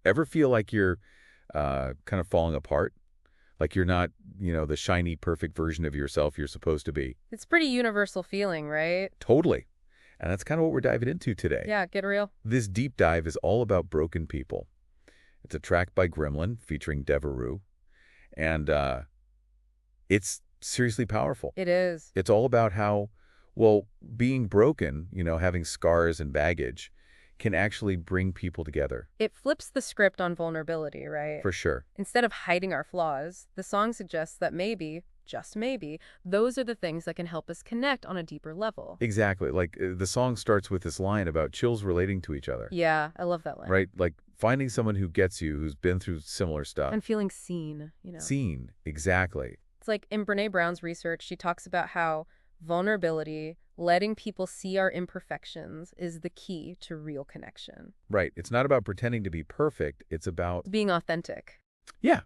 Ever feel like you're kind of falling apart? Like you're not, the shiny, perfect version of yourself you're supposed to be? It's pretty universal feeling, right? Totally. And that's kind of what we're diving into today. Yeah, get real. This deep dive is all about broken people. It's a track by Gremlin featuring Deveroux, and it's seriously powerful. It is. It's all about how, well, being broken, having scars and baggage, can actually bring people together. It flips the script on vulnerability, right? For sure. Instead of hiding our flaws, the song suggests that maybe, just maybe, those are the things that can help us connect on a deeper level. Exactly. Like the song starts with this line about chills relating to each other. Yeah, I love that line. Right? Like finding someone who gets you, who's been through similar stuff. And feeling seen. Seen. Exactly. It's like in Brene Brown's research, she talks about how vulnerability, letting people see our imperfections, is the key to real connection. Right. It's not about pretending to be perfect. It's about Being authentic. Yeah.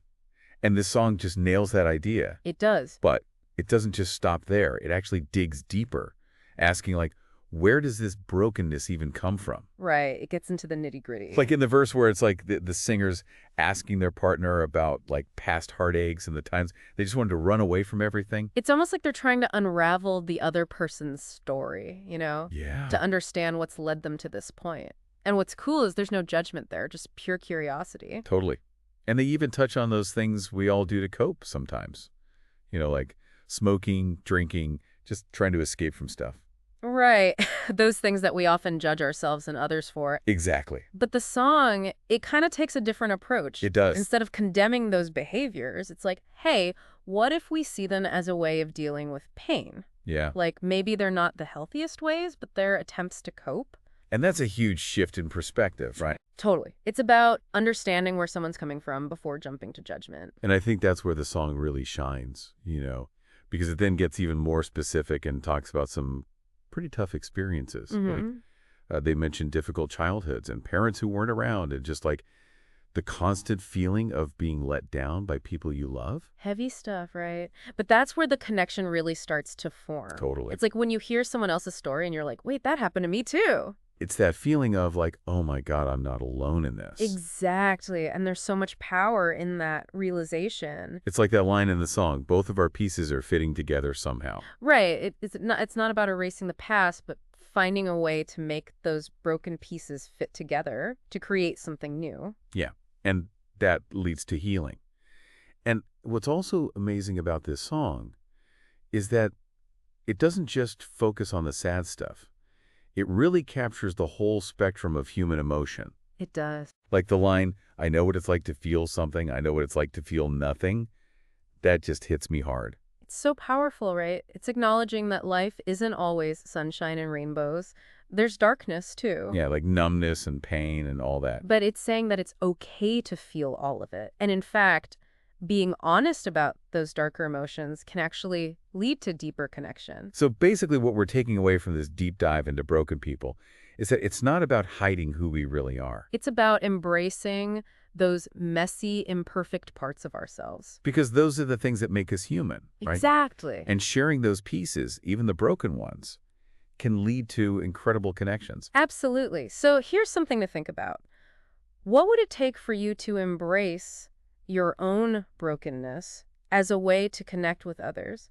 And this song just nails that idea. It does. But it doesn't just stop there. It actually digs deeper, asking like, where does this brokenness even come from? Right. It gets into the nitty-gritty. Like in the verse where it's like the singer's asking their partner about like past heartaches and the times they just wanted to run away from everything. It's almost like they're trying to unravel the other person's story, Yeah. to understand what's led them to this point. And what's cool is there's no judgment there, just pure curiosity. Totally. And they even touch on those things we all do to cope sometimes. Like smoking, drinking, just trying to escape from stuff. Right. Those things that we often judge ourselves and others for. Exactly. But the song, it kind of takes a different approach. It does. Instead of condemning those behaviors, it's like, hey, what if we see them as a way of dealing with pain? Yeah. Like maybe they're not the healthiest ways, but they're attempts to cope. And that's a huge shift in perspective, right? Totally. It's about understanding where someone's coming from before jumping to judgment. And I think that's where the song really shines, because it then gets even more specific and talks about some pretty tough experiences. Like, they mentioned difficult childhoods and parents who weren't around and just like the constant feeling of being let down by people you love. Heavy stuff, right? But that's where the connection really starts to form. Totally. It's like when you hear someone else's story and you're like, wait, that happened to me too. It's that feeling of like, oh my God, I'm not alone in this. Exactly. And there's so much power in that realization. It's like that line in the song, both of our pieces are fitting together somehow. Right. It's not about erasing the past, but finding a way to make those broken pieces fit together to create something new. Yeah. And that leads to healing. And what's also amazing about this song is that it doesn't just focus on the sad stuff. It really captures the whole spectrum of human emotion. It does. Like the line, I know what it's like to feel something, I know what it's like to feel nothing. That just hits me hard. It's so powerful, right? It's acknowledging that life isn't always sunshine and rainbows. There's darkness, too. Yeah, like numbness and pain and all that. But it's saying that it's okay to feel all of it. And in fact, being honest about those darker emotions can actually lead to deeper connection. So basically what we're taking away from this deep dive into broken people is that it's not about hiding who we really are. It's about embracing those messy, imperfect parts of ourselves. Because those are the things that make us human, right? Exactly. And sharing those pieces, even the broken ones, can lead to incredible connections. Absolutely. So here's something to think about. What would it take for you to embrace your own brokenness as a way to connect with others?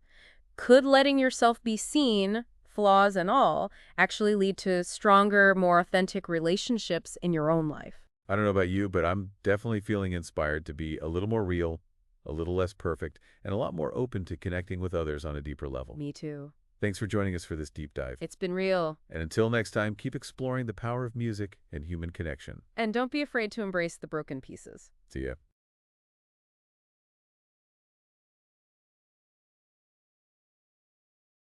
Could letting yourself be seen, flaws and all, actually lead to stronger, more authentic relationships in your own life? I don't know about you, but I'm definitely feeling inspired to be a little more real, a little less perfect, and a lot more open to connecting with others on a deeper level. Me too. Thanks for joining us for this deep dive. It's been real. And until next time, keep exploring the power of music and human connection. And don't be afraid to embrace the broken pieces. See ya.